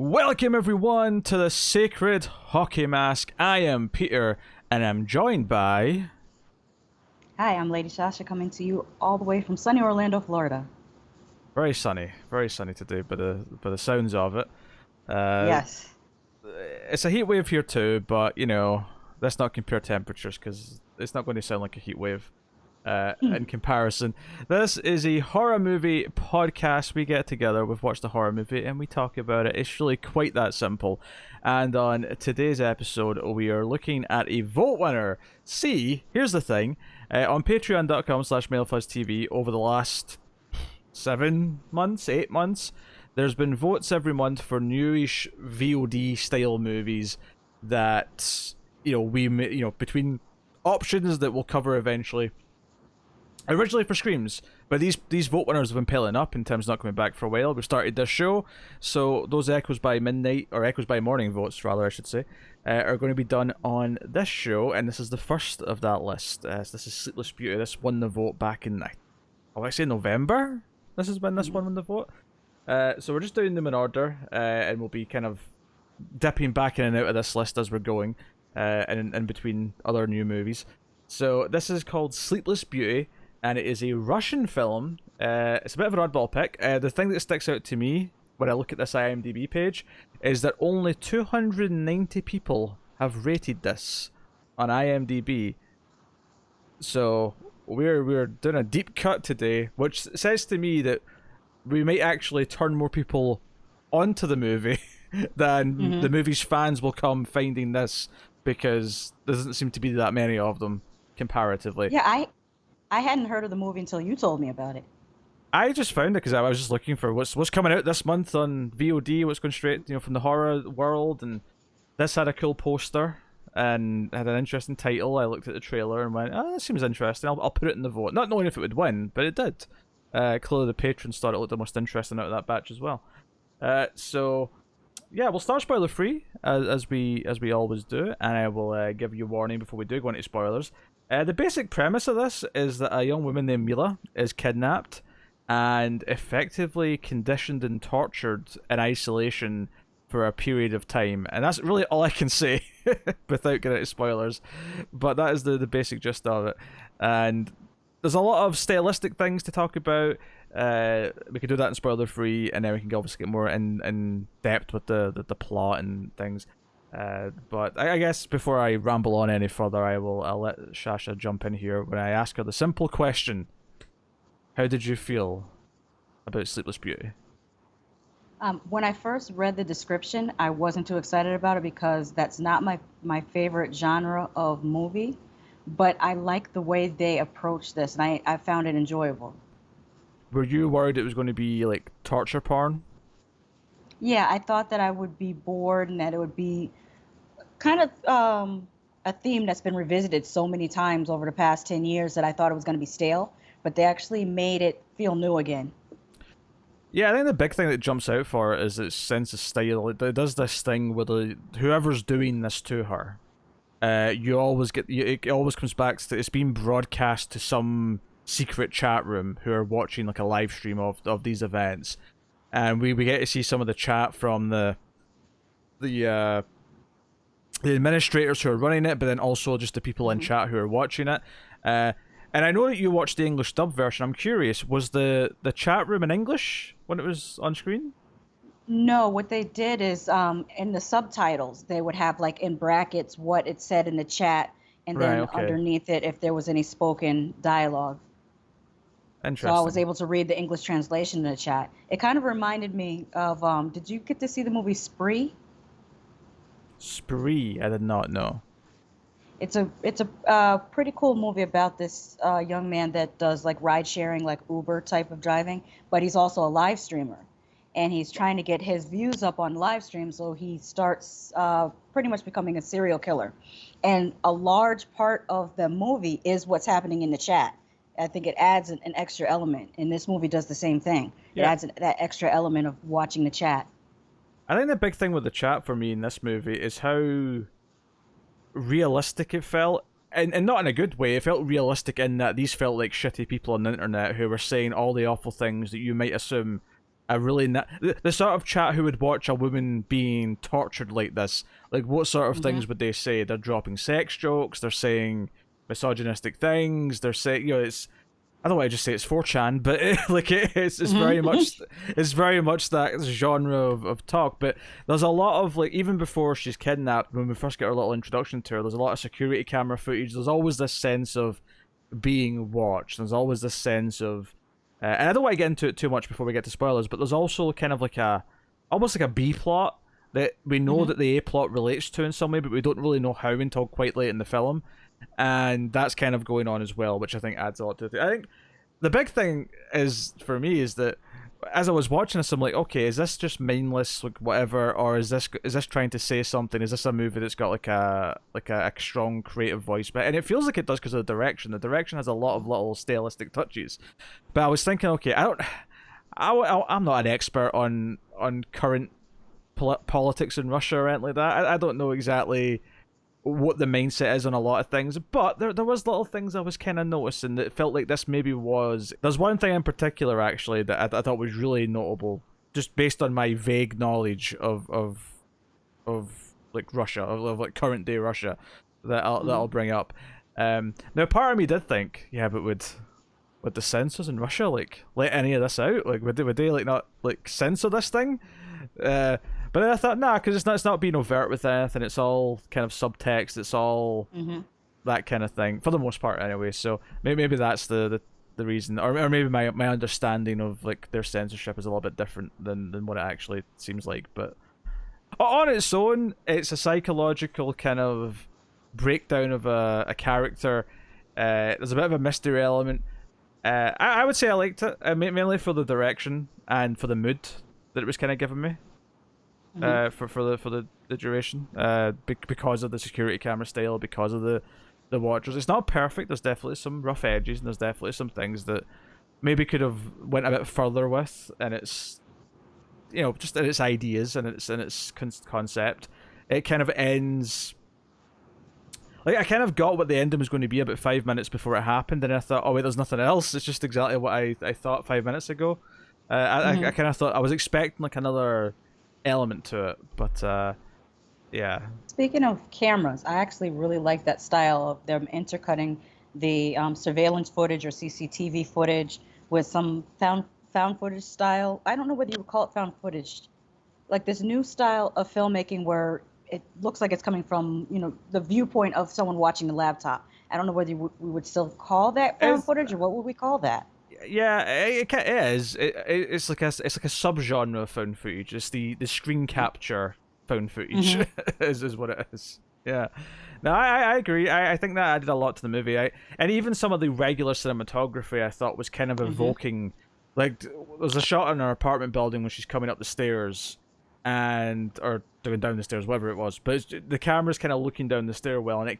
Welcome everyone to the Sacred Hockey Mask. I am Peter and I'm joined by... Hi, I'm Lady Shasha coming to you all the way from sunny Orlando, Florida. Very sunny today by the sounds of it. Uh, Yes. it's a heat wave here too, but you know, let's not compare temperatures because it's not going to sound like a heat wave in comparison. This is a horror movie podcast. We get together, we've watched a horror movie, and we talk about it. It's really quite that simple. And on today's episode, we are looking at a vote winner. See, here's the thing. On patreon.com/MaleFuzzTV, over the last 7 months, 8 months, there's been votes every month for newish VOD style movies that, between options that we'll cover eventually. Originally for Screams, but these vote winners have been piling up, and Tim's not coming back for a while. We started this show, so those Echoes by Morning votes, rather, I should say, are going to be done on this show, and this is the first of that list. So this is Sleepless Beauty. This won the vote back in, I say November? This is when this one won the vote. So we're just doing them in order, and we'll be kind of dipping back in and out of this list as we're going, and in between other new movies. So this is called Sleepless Beauty, and it is a Russian film. It's a bit of an oddball pick. The thing that sticks out to me when I look at this IMDb page is that only 290 people have rated this on IMDb. So we're doing a deep cut today, which says to me that we might actually turn more people onto the movie than the movie's fans will come finding this, because there doesn't seem to be that many of them comparatively. Yeah, I hadn't heard of the movie until you told me about it. I just found it because I was just looking for what's coming out this month on VOD, what's going straight, from the horror world, and this had a cool poster and had an interesting title. I looked at the trailer and went, "Oh, that seems interesting. I'll put it in the vote." Not knowing if it would win, but it did. Clearly, the patrons thought it looked the most interesting out of that batch as well. So yeah, we'll start spoiler free as we always do, and I will give you a warning before we do go into spoilers. The basic premise of this is that a young woman named Mila is kidnapped and effectively conditioned and tortured in isolation for a period of time. And that's really all I can say without getting into spoilers. But that is the basic gist of it. And there's a lot of stylistic things to talk about. We could do that in spoiler free, and then we can obviously get more in depth with the plot and things. But I guess before I ramble on any further, I'll let Shasha jump in here when I ask her the simple question: how did you feel about Sleepless Beauty? When I first read the description, I wasn't too excited about it because that's not my favorite genre of movie, but I like the way they approach this, and I found it enjoyable. Were you worried it was going to be like torture porn? Yeah, I thought that I would be bored and that it would be kind of a theme that's been revisited so many times over the past 10 years that I thought it was going to be stale, but they actually made it feel new again. Yeah, I think the big thing that jumps out for it is its sense of style. It does this thing where whoever's doing this to her, it always comes back to it's being broadcast to some secret chat room who are watching like a live stream of these events, and we get to see some of the chat from the administrators who are running it, but then also just the people in chat who are watching it. And I know that you watched the English dub version. I'm curious, was the chat room in English when it was on screen? No, what they did is in the subtitles, they would have like in brackets what it said in the chat, and Right, then okay. underneath it if there was any spoken dialogue. So I was Interesting. able to read the English translation in the chat. It kind of reminded me of did you get to see the movie Spree? Spree, I did not know. It's a pretty cool movie about this young man that does like ride sharing, like Uber type of driving, but he's also a live streamer, and he's trying to get his views up on live stream, so he starts pretty much becoming a serial killer. And a large part of the movie is what's happening in the chat. I think it adds an extra element, and this movie does the same thing. It Yeah. adds that extra element of watching the chat. I think the big thing with the chat for me in this movie is how realistic it felt. And not in a good way. It felt realistic in that these felt like shitty people on the internet who were saying all the awful things that you might assume really the sort of chat who would watch a woman being tortured like this. Like, what sort of Mm-hmm. things would they say? They're dropping sex jokes. They're saying misogynistic things. They're saying, it's, I don't want to just say it's 4chan, but it's very Mm-hmm. much that genre of talk. But there's a lot of, like, even before she's kidnapped, when we first get our little introduction to her, there's a lot of security camera footage. There's always this sense of being watched. There's always this sense of, and I don't want to get into it too much before we get to spoilers. But there's also kind of like almost like a B plot that we know Mm-hmm. that the A plot relates to in some way, but we don't really know how until quite late in the film, and that's kind of going on as well, which I think adds a lot to it. I think the big thing is for me is that as I was watching this, I'm like, okay, is this just mindless, like whatever, or is this trying to say something? Is this a movie that's got like a strong creative voice? But and it feels like it does because of the direction. The direction has a lot of little stylistic touches. But I was thinking, okay, I'm not an expert on current politics in Russia or anything like that. I don't know exactly what the mindset is on a lot of things, but there was little things I was kind of noticing that felt like this maybe was. There's one thing in particular actually that I thought was really notable, just based on my vague knowledge of like Russia, of like current day Russia, that I'll bring up. Now part of me did think, yeah, but would the censors in Russia like let any of this out? Like would they like not like censor this thing? Uh, but then I thought, nah, because it's not being overt with anything. It's all kind of subtext. It's all Mm-hmm. that kind of thing for the most part, anyway. So maybe that's the reason, or maybe my understanding of like their censorship is a little bit different than what it actually seems like. But on its own, it's a psychological kind of breakdown of a character. There's a bit of a mystery element. I would say I liked it, mainly for the direction and for the mood that it was kind of giving me. Mm-hmm. For the duration, because of the security camera style, because of the watchers. It's not perfect. There's definitely some rough edges, and there's definitely some things that maybe could have went a bit further with, and it's just in its ideas and its concept. It kind of ends. Like, I kind of got what the ending was going to be about 5 minutes before it happened, and I thought, oh wait, there's nothing else. It's just exactly what I thought 5 minutes ago. I Mm-hmm. kind of thought I was expecting like another element to it, but yeah. Speaking of cameras, I actually really like that style of them intercutting the surveillance footage or CCTV footage with some found footage style. I don't know whether you would call it found footage, like this new style of filmmaking where it looks like it's coming from the viewpoint of someone watching the laptop. I don't know whether we would still call that found It's footage or what would we call that? yeah, it is. It's like a subgenre of found footage. It's the screen capture found footage Mm-hmm. is what it is. Yeah. No, I agree. I think that added a lot to the movie. And even some of the regular cinematography I thought was kind of Mm-hmm. evoking. Like, there's a shot in her apartment building when she's coming up the stairs, or going down the stairs, whatever it was. But the camera's kind of looking down the stairwell, and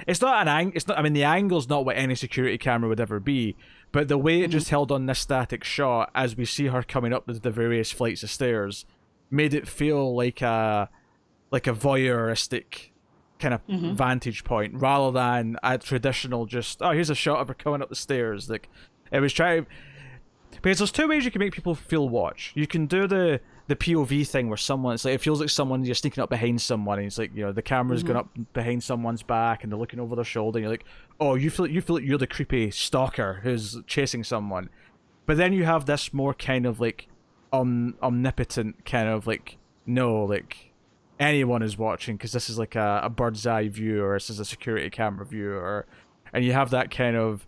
it's not an It's not. I mean, the angle's not what any security camera would ever be, but the way it Mm-hmm. just held on this static shot as we see her coming up the various flights of stairs made it feel like a voyeuristic kind of Mm-hmm. vantage point rather than a traditional just, oh, here's a shot of her coming up the stairs. Like, it was trying, because there's two ways you can make people feel watch. You can do the POV thing where it's like it feels like someone, you're sneaking up behind someone, and it's like, the camera's Mm-hmm. going up behind someone's back and they're looking over their shoulder, and you're like, oh, you feel like you're the creepy stalker who's chasing someone. But then you have this more kind of like omnipotent kind of like, no, like anyone is watching because this is like a bird's eye view, or this is a security camera view, and you have that kind of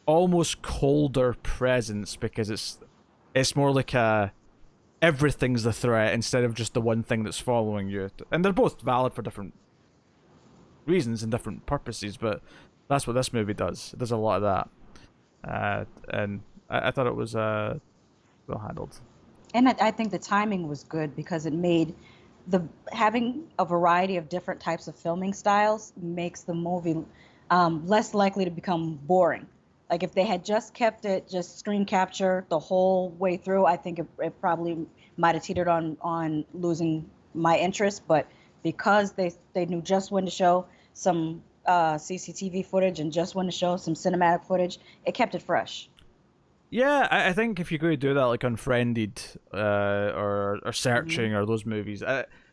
almost colder presence because it's more like everything's the threat instead of just the one thing that's following you. And they're both valid for different reasons and different purposes, but that's what this movie does. It does a lot of that. And I thought it was well handled. And I think the timing was good because it made the having a variety of different types of filming styles makes the movie less likely to become boring. Like if they had just kept it just screen capture the whole way through, I think it probably might have teetered on losing my interest. But because they knew just when to show some CCTV footage and just when to show some cinematic footage, it kept it fresh. Yeah, I think if you're going to do that, like Unfriended, or Hmm. Searching, or those movies,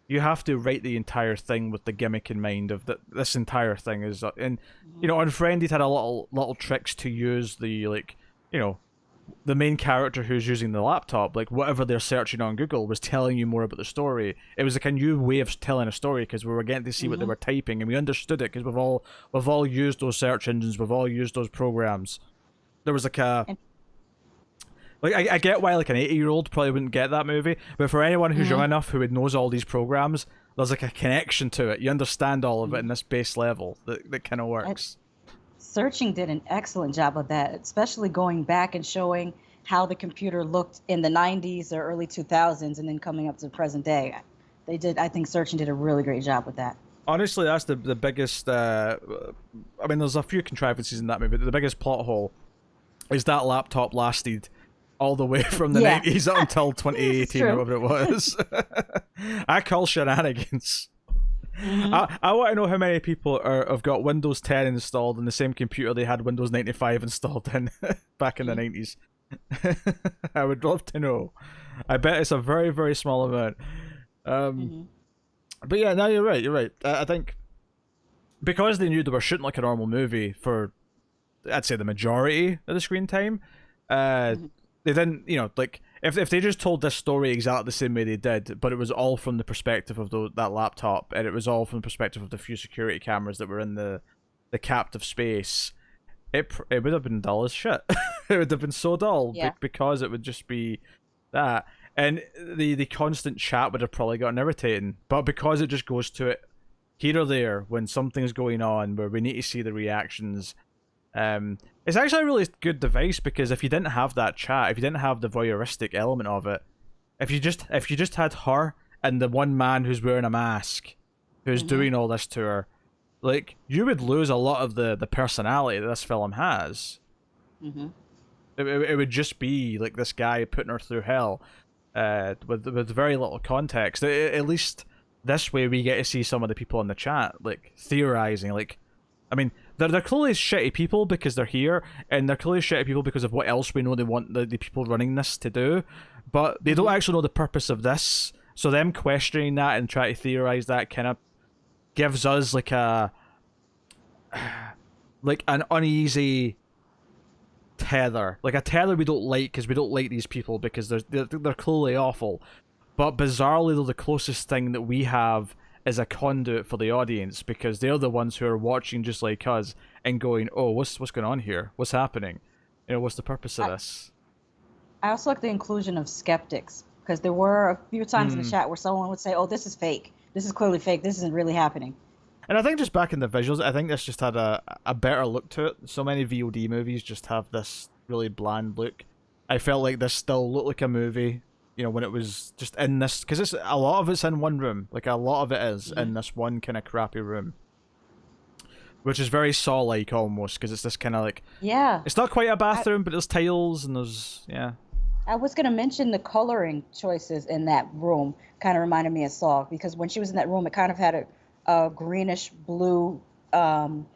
you have to write the entire thing with the gimmick in mind of that. This entire thing is, and Hmm. Unfriended had a little tricks to use the like, you know, the main character who's using the laptop, like whatever they're searching on Google was telling you more about the story. It was like a new way of telling a story because we were getting to see what they Hmm. were typing and we understood it because we've all used those search engines, we've all used those programs. There was like a And like I get why like an 80-year-old probably wouldn't get that movie, but for anyone who's young hmm. enough who would knows all these programs, there's like a connection to it. You understand all of it Hmm. in this base level that kind of And works. Searching did an excellent job of that, especially going back and showing how the computer looked in the 90s or early 2000s and then coming up to the present day. They did, I think Searching did a really great job with that. Honestly, that's the biggest. I mean, there's a few contrivances in that movie, but the biggest plot hole is that laptop lasted all the way from the Yeah, 90s up until this is 2018 or true. whatever it was. I call shenanigans. Hmm. I want to know how many people have got Windows 10 installed in the same computer they had Windows 95 installed in back in the 90s. I would love to know. I bet it's a very, very small amount. Um, Hmm. but yeah, no, you're right. You're right. I think because they knew they were shooting like a normal movie for, I'd say, the majority of the screen time, uh, Hmm. they didn't, like if they just told this story exactly the same way they did, but it was all from the perspective of that laptop, and it was all from the perspective of the few security cameras that were in the captive space, it would have been dull as shit. It would have been so dull Yeah. because it would just be that, and the constant chat would have probably gotten irritating. But because it just goes to it here or there when something's going on where we need to see the reactions, it's actually a really good device because if you didn't have that chat, if you didn't have the voyeuristic element of it, if you just had her and the one man who's wearing a mask, who's Hmm. doing all this to her, like you would lose a lot of the personality that this film has. Hmm. It would just be like this guy putting her through hell, with very little context. At least this way we get to see some of the people in the chat like theorizing. Like, I mean, they're clearly shitty people because they're here, and they're clearly shitty people because of what else we know they want the people running this to do, but they don't Hmm. actually know the purpose of this. So them questioning that and trying to theorize that kind of gives us like an uneasy tether, like a tether we don't like because we don't like these people because they're clearly awful. But bizarrely, though, the closest thing that we have is a conduit for the audience because they're the ones who are watching just like us and going, "Oh, what's going on here? What's happening? What's the purpose of I, this?" I also like the inclusion of skeptics because there were a few times in the Mm. chat where someone would say, "Oh, this is fake. This is clearly fake. This isn't really happening." And I think just back in the visuals, I think this just had a better look to it. So many VOD movies just have this really bland look. I felt like this still looked like a movie, when it was just in this, because it's a lot of it's in one room. Like a lot of it is Hmm. in this one kind of crappy room, which is very Saw-like almost, because it's this kind of like Yeah. it's not quite a I, bathroom, but there's tiles and there's I was going to mention the coloring choices in that room kind of reminded me of Saw because when she was in that room, it kind of had a greenish blue. Um,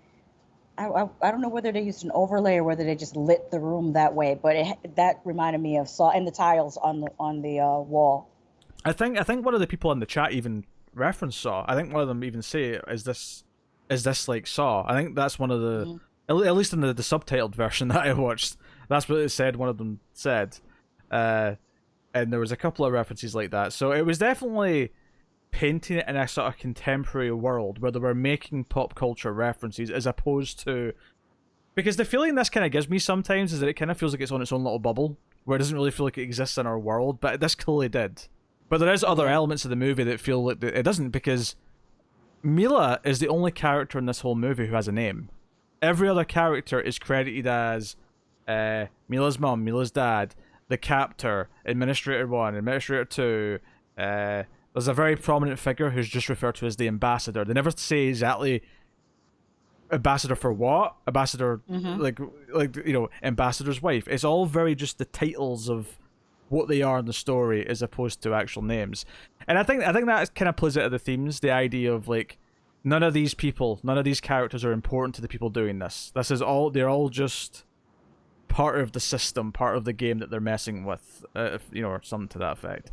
I don't know whether they used an overlay or whether they just lit the room that way, but that reminded me of Saw and the tiles on the wall. I think one of the people in the chat even referenced Saw. I think one of them even say, "Is this like Saw?" I think that's one of the, Hmm. at least in the subtitled version that I watched. That's what it said. One of them said, uh, and there was a couple of references like that. So it was definitely painting it in a sort of contemporary world where they were making pop culture references as opposed to, because the feeling this kind of gives me sometimes is that it kind of feels like it's on its own little bubble where it doesn't really feel like it exists in our world, but this clearly did. But there is other Yeah. elements of the movie that feel like it doesn't, because Mila is the only character in this whole movie who has a name. Every other character is credited as Mila's mom, Mila's dad, the captor, Administrator 1, Administrator 2. There's a very prominent figure who's just referred to as the ambassador. They never say exactly ambassador for what, ambassador, Hmm. ambassador's wife. It's all very just the titles of what they are in the story as opposed to actual names. And I think that kind of plays into the themes, the idea of like none of these characters are important to the people doing this. They're all just part of the system, part of the game that they're messing with, or something to that effect.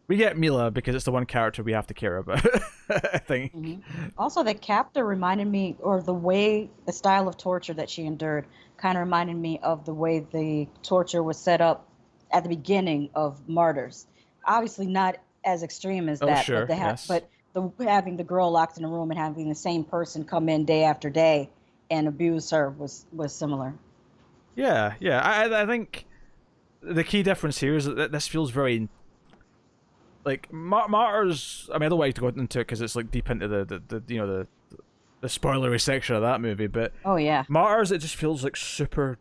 We get Mila because it's the one character we have to care about, I think. Hmm. Also, the captor reminded me, or the style of torture that she endured, kind of reminded me of the way the torture was set up at the beginning of Martyrs. Obviously, not as extreme as Oh, that, sure, yes. but the having the girl locked in a room and having the same person come in day after day and abuse her was similar. Yeah, yeah. I think the key difference here is that this feels very like Martyrs. I mean, I don't like to go into it because it's like deep into the spoilery section of that movie, but Oh yeah. Martyrs, it just feels like super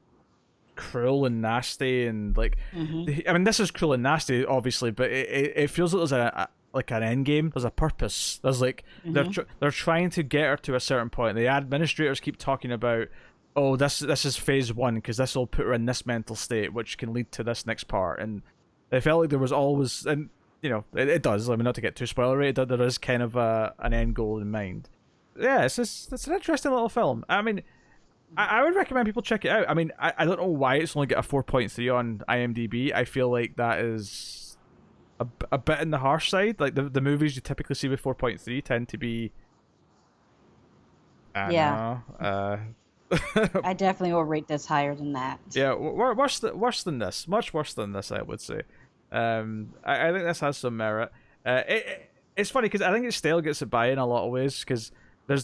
cruel and nasty and like Hmm. I mean, this is cruel and nasty obviously, but it feels like there's like an end game. There's a purpose. There's like Hmm. they're trying to get her to a certain point. The administrators keep talking about, oh, this is phase one because this will put her in this mental state, which can lead to this next part. And it felt like there was always, and it does. I mean, not to get too spoilery, there is kind of an end goal in mind. Yeah, it's an interesting little film. I mean, I would recommend people check it out. I mean, I don't know why it's only got a 4.3 on IMDb. I feel like that is a bit in the harsh side. Like the movies you typically see with 4.3 tend to be, I don't Yeah, know, I definitely will rate this higher than that. yeah, worse than this, much worse than this, I would say. I think this has some merit. It's funny because I think it still gets it by in a lot of ways because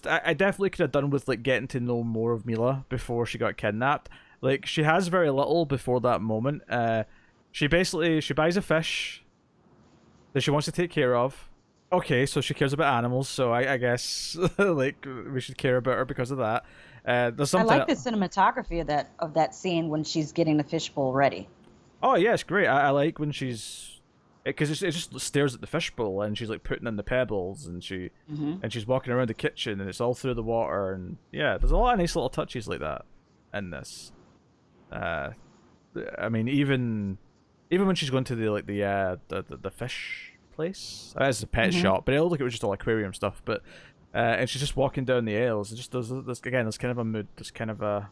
I definitely could have done with like getting to know more of Mila before she got kidnapped. Like she has very little before that moment. She buys a fish that she wants to take care of. Okay, so she cares about animals, so I guess like we should care about her because of that. There's I something. like the cinematography of that scene when she's getting the fishbowl ready. Oh yeah, it's great. I like when she's because it just stares at the fishbowl and she's like putting in the pebbles Hmm. and she's walking around the kitchen and it's all through the water and yeah, there's a lot of nice little touches like that in this. Uh, I mean even when she's going to the fish place, it's a pet Hmm. shop, but it looked like it was just all aquarium stuff. But and she's just walking down the aisles. It just does this again. There's kind of a mood. There's kind of a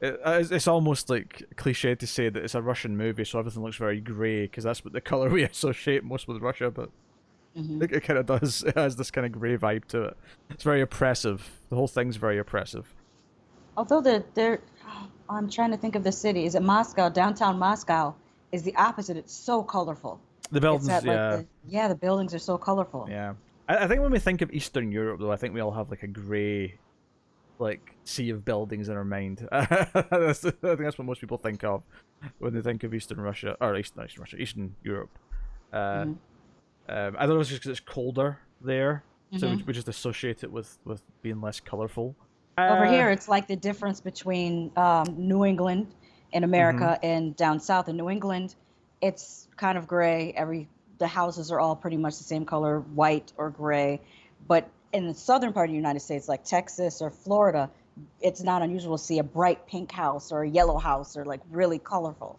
it's almost like cliche to say that it's a Russian movie, so everything looks very grey because that's what the color we associate most with Russia. But Hmm. it kind of does. It has this kind of grey vibe to it. It's very oppressive. The whole thing's very oppressive. Although I'm trying to think of the city. Is it Moscow? Downtown Moscow is the opposite. It's so colorful. The It's buildings, at like yeah, the buildings are so colorful. yeah. I think when we think of Eastern Europe, though, I think we all have like a grey, like sea of buildings in our mind. I think that's what most people think of when they think of Eastern Russia or not Eastern Russia, Eastern Europe. Uh, Hmm. I don't know if it's just because it's colder there, so Hmm. we just associate it with being less colorful. Over Uh, here, it's like the difference between New England in mm-hmm. America and down south in New England. It's kind of gray. The houses are all pretty much the same color, white or gray. But in the southern part of the United States, like Texas or Florida, it's not unusual to see a bright pink house or a yellow house or like really colorful.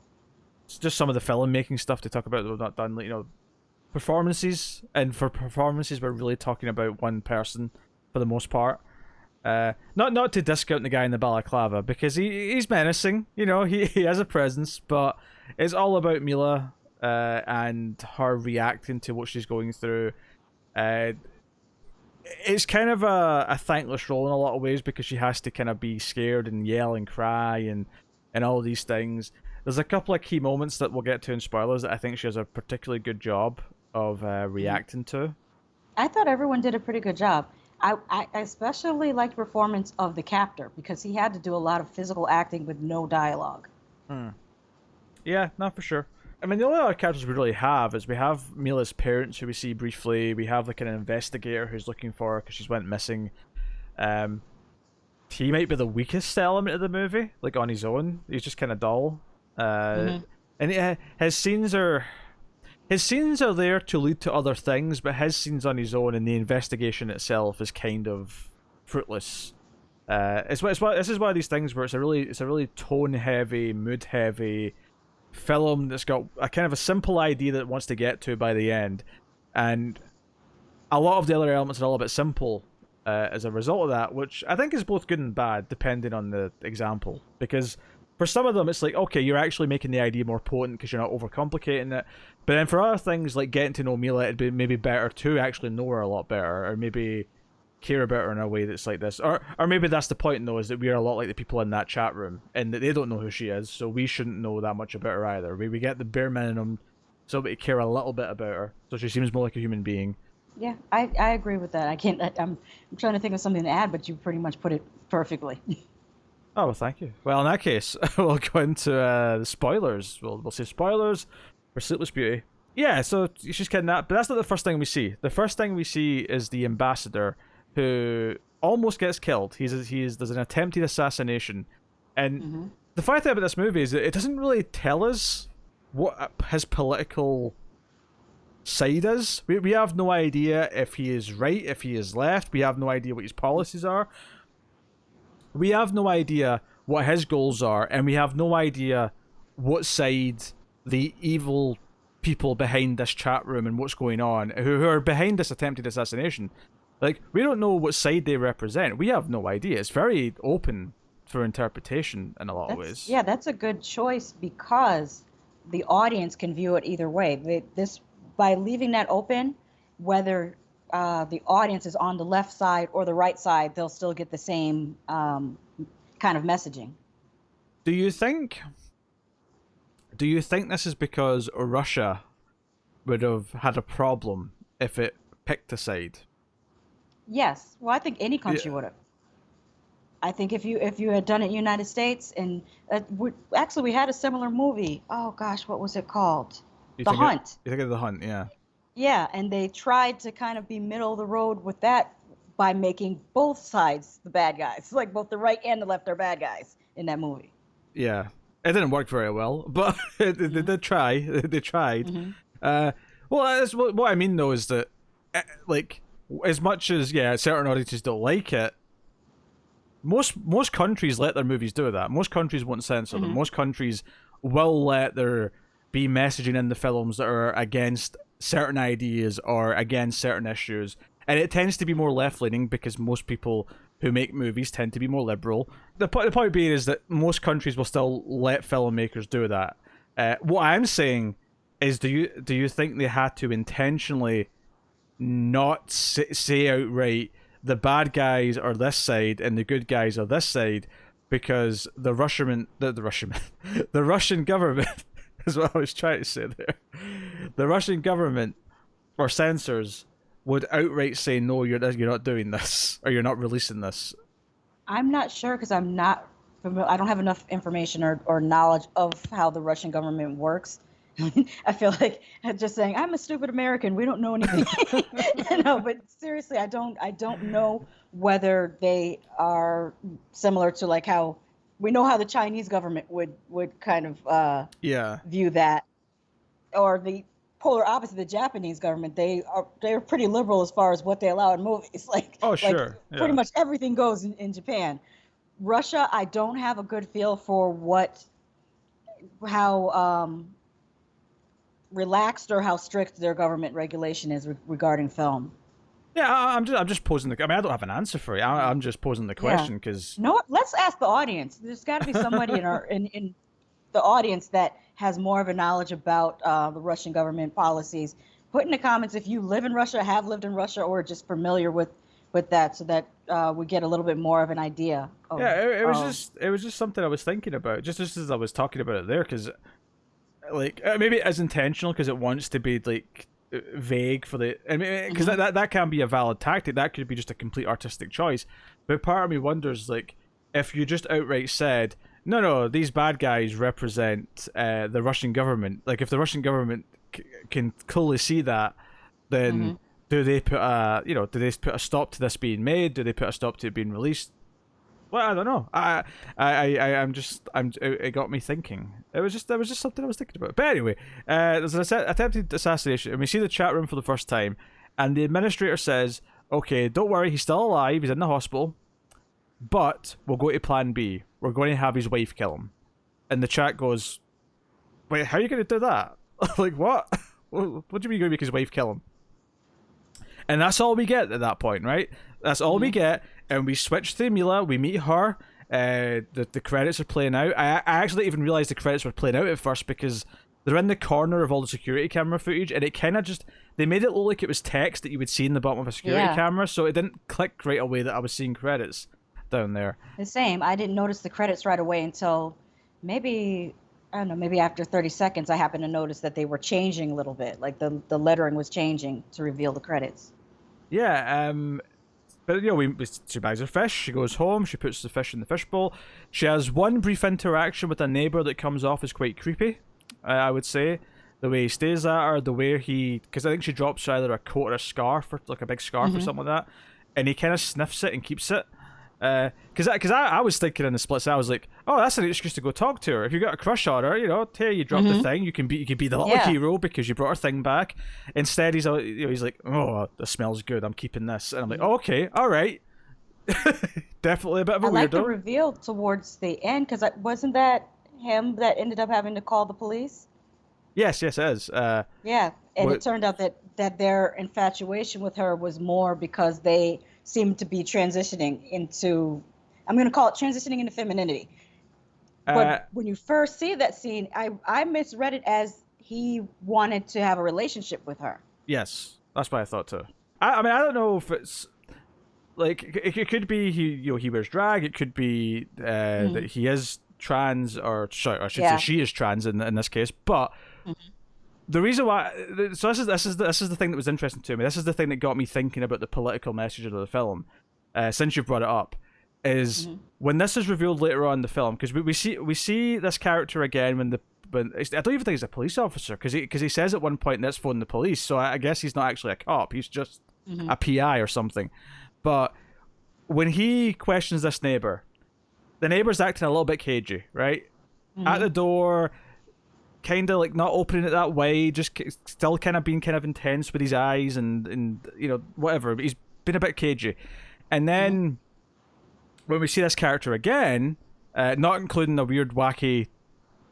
It's just some of the filmmaking stuff to talk about that we've not done. Like, performances, and for performances, we're really talking about one person for the most part. Not to discount the guy in the balaclava because he's menacing. He has a presence, but it's all about Mila and her reacting to what she's going through. Uh, it's kind of a thankless role in a lot of ways because she has to kind of be scared and yell and cry and all these things. There's a couple of key moments that we'll get to in spoilers that I think she has a particularly good job of Mhm. reacting to. I thought everyone did a pretty good job. I especially liked the performance of the captor because he had to do a lot of physical acting with no dialogue. Hmm. Yeah, not for sure. I mean, the only other characters we really have is we have Mila's parents, who we see briefly. We have like an investigator who's looking for her because she's went missing. Um, he might be the weakest element of the movie, like on his own. He's just kind of dull. Uh, Hmm. and his scenes are there to lead to other things, but his scenes on his own and the investigation itself is kind of fruitless. This is one of these things where it's a really tone heavy, mood heavy film that's got a kind of a simple idea that it wants to get to by the end, and a lot of the other elements are all a bit simple as a result of that, which I think is both good and bad depending on the example. Because for some of them, it's like, okay, you're actually making the idea more potent because you're not overcomplicating it. But then for other things, like getting to know Mila, it'd be maybe better to actually know her a lot better, or maybe care about her in a way that's like this. Or maybe that's the point, though, is that we're a lot like the people in that chat room, and that they don't know who she is, so we shouldn't know that much about her either. We get the bare minimum, so we care a little bit about her, so she seems more like a human being. Yeah, I agree with that. I'm trying to think of something to add, but you pretty much put it perfectly. Oh, well, thank you. Well, in that case, we'll go into the spoilers. We'll say spoilers for Sleepless Beauty. Yeah, so she's kidnapped, but that's not the first thing we see. The first thing we see is the ambassador, who almost gets killed. There's an attempted assassination, and the funny thing about this movie is that it doesn't really tell us what his political side is. We have no idea if he is right, if he is left. We have no idea what his policies are. We have no idea what his goals are, and we have no idea what side the evil people behind this chat room and what's going on, who are behind this attempted assassination. Like, we don't know what side they represent. We have no idea. It's very open for interpretation in a lot of ways. Yeah, that's a good choice because the audience can view it either way. By leaving that open, whether the audience is on the left side or the right side, they'll still get the same kind of messaging. Do you think this is because Russia would have had a problem if it picked a side? Yes. Well, I think any country would have. I think if you had done it in the United States, and actually we had a similar movie. Oh gosh, what was it called? The Hunt. You think of The Hunt, yeah. Yeah, and they tried to kind of be middle of the road with that by making both sides the bad guys. Like both the right and the left are bad guys in that movie. Yeah. It didn't work very well, but they did try. They tried. Well, what I mean, though, is that, like, as much as, yeah, certain audiences don't like it, most countries let their movies do that. Most countries won't censor them. Most countries will let there be messaging in the films that are against certain ideas or against certain issues. And it tends to be more left-leaning because most people who make movies tend to be more liberal. The point being is that most countries will still let filmmakers do that. What I'm saying is, do you think they had to intentionally not say outright the bad guys are this side and the good guys are this side because the Russian government is what I was trying to say there. The Russian government or censors would outright say, no, you're not doing this, or you're not releasing this. I'm not sure because I'm not familiar. I don't have enough information or knowledge of how the Russian government works. I feel like just saying I'm a stupid American. We don't know anything, But seriously, I don't know whether they are similar to like how we know how the Chinese government would kind of view that, or the polar opposite, the Japanese government. They're pretty liberal as far as what they allow in movies. Like, oh sure, like pretty much everything goes in Japan. Russia, I don't have a good feel for how relaxed or how strict their government regulation is regarding film. Yeah, I'm just posing I mean, I don't have an answer for you. I'm just posing the question because. No, let's ask the audience. There's got to be somebody in the audience that has more of a knowledge about the Russian government policies. Put in the comments if you live in Russia, have lived in Russia, or just familiar with that, so that we get a little bit more of an idea. It was just something I was thinking about, just as I was talking about it there, because like maybe it is intentional because it wants to be like vague for the. I mean, because that can be a valid tactic. That could be just a complete artistic choice. But part of me wonders, like, if you just outright said, no, these bad guys represent the Russian government. Like, if the Russian government can clearly see that, then do they put a stop to this being made? Do they put a stop to it being released? Well, I don't know. It got me thinking. It was just something I was thinking about. But anyway, there's an attempted assassination, and we see the chat room for the first time, and the administrator says, "Okay, don't worry, he's still alive. He's in the hospital, but we'll go to Plan B. We're going to have his wife kill him." And the chat goes, "Wait, how are you going to do that? Like what? What do you mean you're going to make his wife kill him?" And that's all we get at that point, right? That's all we get. And we switch to Mila, we meet her, The credits are playing out. I actually didn't even realize the credits were playing out at first because they're in the corner of all the security camera footage, and it kind of just they made it look like it was text that you would see in the bottom of a security camera, so it didn't click right away that I was seeing credits down there. The same. I didn't notice the credits right away until maybe, I don't know, maybe after 30 seconds I happened to notice that they were changing a little bit. Like the lettering was changing to reveal the credits. Yeah, but she buys her fish, she goes home, she puts the fish in the fishbowl. She has one brief interaction with a neighbour that comes off as quite creepy, I would say. The way he stays at her, the way because I think she drops either a coat or a scarf, or like a big scarf or something like that, and he kind of sniffs it and keeps it. Because I was thinking in the split second, I was like, oh, that's an excuse to go talk to her. If you got a crush on her, you drop the thing, you can be the little hero because you brought her thing back. Instead, he's like, oh, this smells good, I'm keeping this, and I'm like, oh, okay, all right. Definitely a bit of a weirdo. I like the reveal towards the end because wasn't that him that ended up having to call the police? Yes, it is. Yeah, and it turned out that their infatuation with her was more because they seemed to be transitioning into, I'm going to call it transitioning into femininity. But when you first see that scene, I misread it as he wanted to have a relationship with her. Yes, that's what I thought too. I mean, I don't know if it's like it could be he wears drag. It could be that he is trans, or I should say she is trans in this case. But the reason why, so this is the thing that was interesting to me. This is the thing that got me thinking about the political message of the film. Since you've brought it up, is when this is revealed later on in the film, because we see this character again when I don't even think he's a police officer, because he says at one point, let's phone the police. So I guess he's not actually a cop. He's just a PI or something. But when he questions this neighbor, the neighbor's acting a little bit cagey, right? At the door, kind of like not opening it that way, just still kind of being kind of intense with his eyes and whatever. He's been a bit cagey. And then when we see this character again, not including a weird, wacky,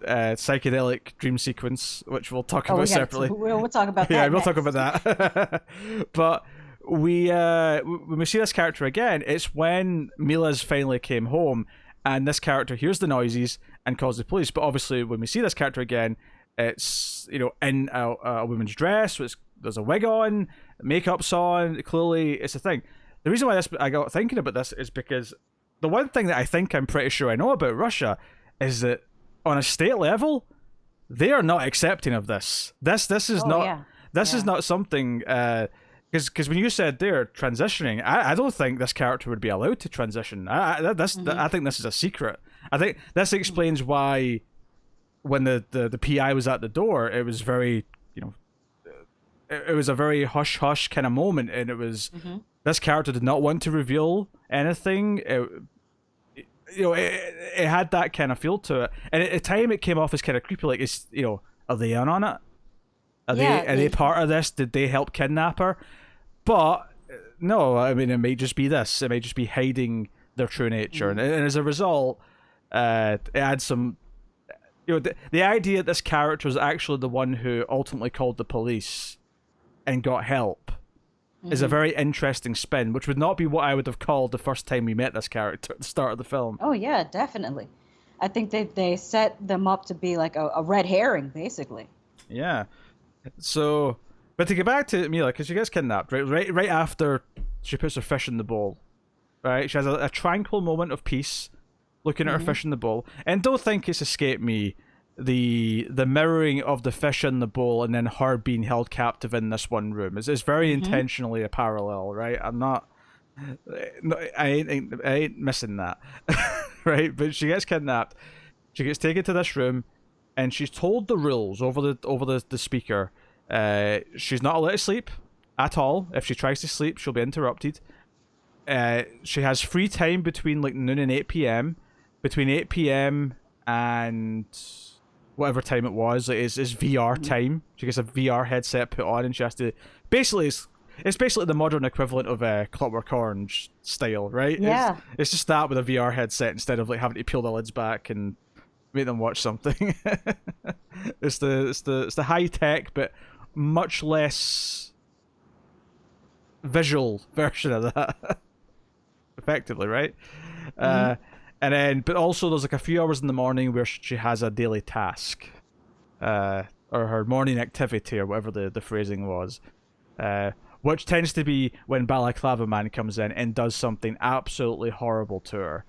psychedelic dream sequence, which we'll talk about separately. We'll talk about that. Yeah, we'll talk about that. But when we see this character again, it's when Mila's finally came home, and this character hears the noises and calls the police. But obviously, when we see this character again, it's in a woman's dress. There's a wig on, makeup's on. Clearly, it's a thing. The reason why I got thinking about this is because the one thing that I think I'm pretty sure I know about Russia is that on a state level, they are not accepting of this. This is not something. Because when you said they're transitioning, I don't think this character would be allowed to transition. I think this is a secret. I think this explains why when the PI was at the door, it was very, it was a very hush hush kind of moment, and it was this character did not want to reveal anything. It had that kind of feel to it, and at the time it came off as kind of creepy. Like, are they in on it? Are they part of this? Did they help kidnap her? But no, I mean, it may just be this. It may just be hiding their true nature, and as a result, it adds some. The idea that this character is actually the one who ultimately called the police and got help is a very interesting spin, which would not be what I would have called the first time we met this character at the start of the film. Oh yeah, definitely. I think they set them up to be like a red herring, basically. Yeah. So, but to get back to Mila, because she gets kidnapped right after she puts her fish in the bowl, right? She has a tranquil moment of peace, looking at her fish in the bowl, and don't think it's escaped me the mirroring of the fish in the bowl and then her being held captive in this one room is very intentionally a parallel, right? I ain't missing that, right? But she gets kidnapped, she gets taken to this room, and she's told the rules over the speaker. She's not allowed to sleep at all. If she tries to sleep, she'll be interrupted. She has free time between like noon and 8 p.m. Between 8 p.m. and whatever time it was, it's VR time. She gets a VR headset put on, and she has to it's basically the modern equivalent of Clockwork Orange style, right? Yeah. It's just that with a VR headset instead of like having to peel the lids back and make them watch something. It's the high tech but much less visual version of that. Effectively, right? And then, but also there's like a few hours in the morning where she has a daily task, or her morning activity, or whatever the phrasing was, which tends to be when Balaclava Man comes in and does something absolutely horrible to her,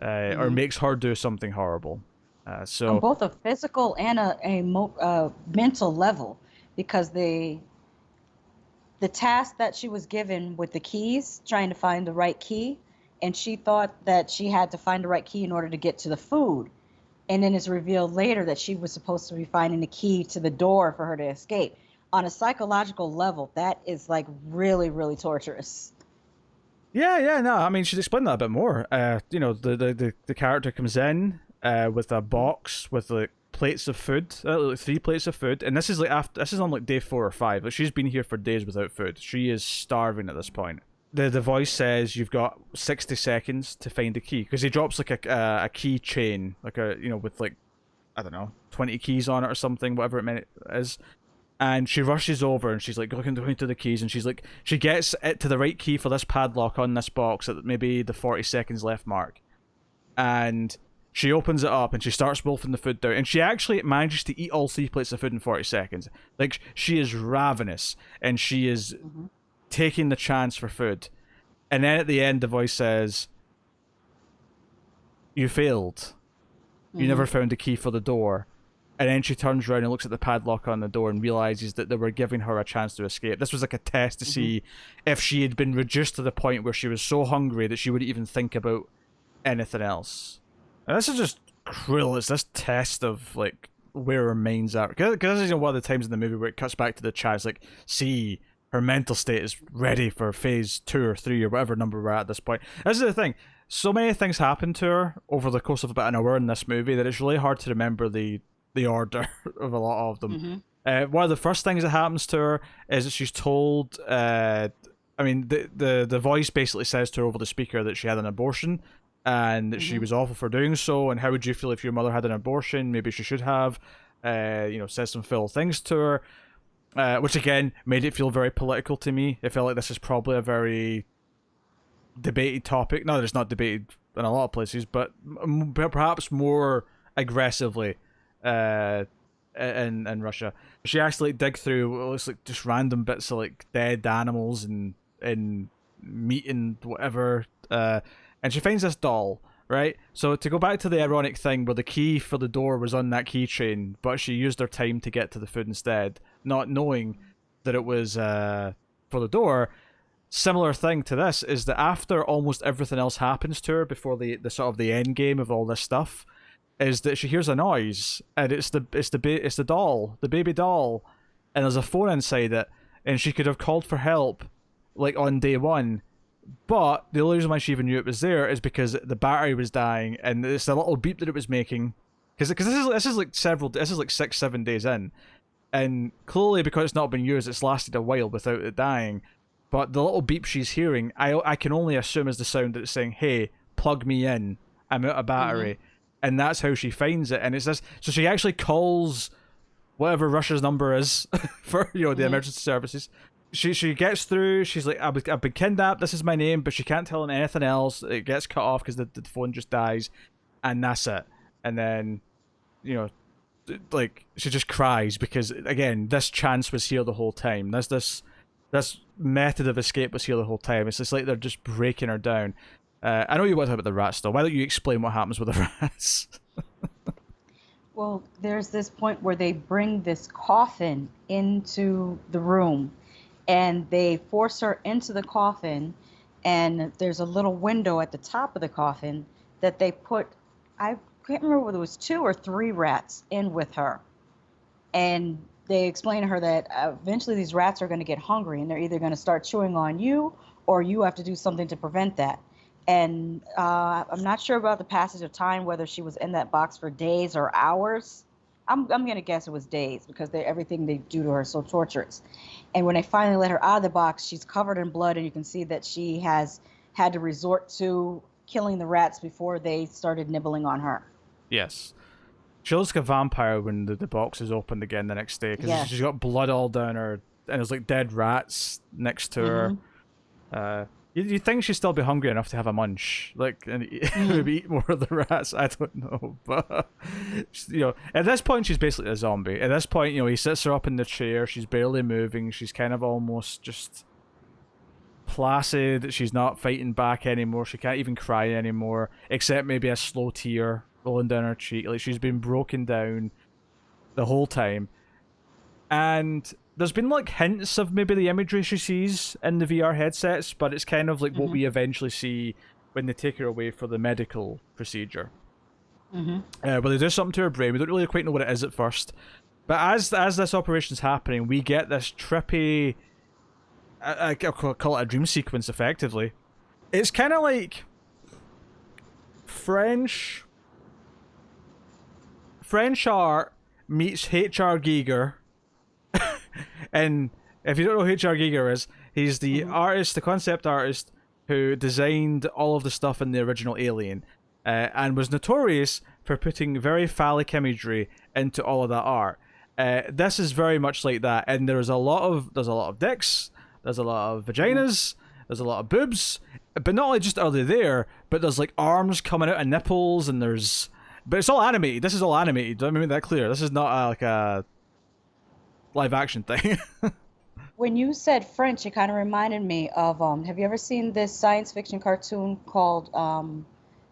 or Hmm. makes her do something horrible. On So both a physical and mental level, because the task that she was given with the keys, trying to find the right key, and she thought that she had to find the right key in order to get to the food. And then it's revealed later that she was supposed to be finding the key to the door for her to escape. On a psychological level, that is like really, really torturous. yeah, no, I mean she's explained that a bit more. The character comes in with a Mhm. box with like plates of food, like 3 plates of food, and this is like after this is on like day 4 or 5. Like she's been here for days without food. She is starving at this point. The voice says you've got 60 seconds to find a key because he drops like a key chain, like with like I don't know 20 keys on it or something, whatever it is. And she rushes over and she's like looking to the keys, and she gets it to the right key for this padlock on this box at maybe the 40 seconds left mark, and she opens it up and she starts wolfing the food down, and she actually manages to eat all 3 plates of food in 40 seconds. Like she is ravenous and she is Hmm. taking the chance for food. And then at the end the voice says, you failed, you Hmm. never found a key for the door. And then she turns around and looks at the padlock on the door and realizes that they were giving her a chance to escape. This was like a test to Hmm. see if she had been reduced to the point where she was so hungry that she wouldn't even think about anything else. And this is just cruel. It's this test of like where her mind's at. Because this is one of the times in the movie where it cuts back to the chat. It's like, see, her mental state is ready for phase 2 or 3 or whatever number we're at this point. This is the thing. So many things happen to her over the course of about an hour in this movie that it's really hard to remember the order of a lot of them. Hmm. One of the first things that happens to her is that she's told. I mean, the voice basically says to her over the speaker that she had an abortion and that she Hmm. was awful for doing so. And how would you feel if your mother had an abortion? Maybe she should have. Says some foul things to her, which again made it feel very political to me. It felt like this is probably a very debated topic. Not that it's not debated in a lot of places, but perhaps more aggressively in Russia. She actually dig through what looks like just random bits of like dead animals and meat and whatever, and she finds this doll. Right, so to go back to the ironic thing where the key for the door was on that keychain, but she used her time to get to the food instead, not knowing that it was for the door. Similar thing to this is that after almost everything else happens to her before the sort of the end game of all this stuff, is that she hears a noise and it's the doll, the baby doll, and there's a phone inside it, and she could have called for help like on day 1, but the only reason why she even knew it was there is because the battery was dying and it's the little beep that it was making, because this is like this is like 6-7 days in, and clearly because it's not been used, it's lasted a while without it dying. But the little beep she's hearing, I can only assume is the sound that it's saying, "Hey, plug me in. I'm out of Hmm. battery," and that's how she finds it. And it's this, so she actually calls whatever Russia's number is for the Hmm. emergency services. She gets through. She's like, I've been kidnapped. This is my name, but she can't tell him anything else. It gets cut off because the phone just dies, and that's it. And then you know like she just cries because again this chance was here the whole time. This method of escape was here the whole time. It's just like they're just breaking her down. I know you want to talk about the rats though. Why don't you explain what happens with the rats? Well, there's this point where they bring this coffin into the room and they force her into the coffin, and there's a little window at the top of the coffin that they put, I can't remember whether it was 2 or 3 rats in with her. And they explain to her that eventually these rats are going to get hungry and they're either going to start chewing on you or you have to do something to prevent that. And I'm not sure about the passage of time, whether she was in that box for days or hours. I'm going to guess it was days because everything they do to her is so torturous. And when they finally let her out of the box, she's covered in blood, and you can see that she has had to resort to killing the rats before they started nibbling on her. Yes. She looks like a vampire when the box is opened again the next day because she's Yes. got blood all down her and there's like dead rats next to her. Hmm. You'd think she'd still be hungry enough to have a munch, like, and Mm-hmm. maybe eat more of the rats. I don't know, but at this point, she's basically a zombie. At this point, he sits her up in the chair. She's barely moving. She's kind of almost just placid. She's not fighting back anymore. She can't even cry anymore, except maybe a slow tear rolling down her cheek. Like she's been broken down the whole time. And there's been like hints of maybe the imagery she sees in the VR headsets, but it's kind of like what Mm-hmm. we eventually see when they take her away for the medical procedure. Mm-hmm. Where they do something to her brain. We don't really quite know what it is at first. But as this operation's happening, we get this trippy, I call it a dream sequence effectively. It's kind of like French art meets H.R. Giger. And if you don't know who H.R. Giger is, he's the artist, the concept artist who designed all of the stuff in the original Alien, and was notorious for putting very phallic imagery into all of that art. This is very much like that, and there's a lot of dicks, there's a lot of vaginas, there's a lot of boobs, but not only just are they there, but there's like arms coming out of nipples, and but it's all animated. This is all animated. Let me make that clear. This is not like a live action thing. When you said French, it kind of reminded me of have you ever seen this science fiction cartoon called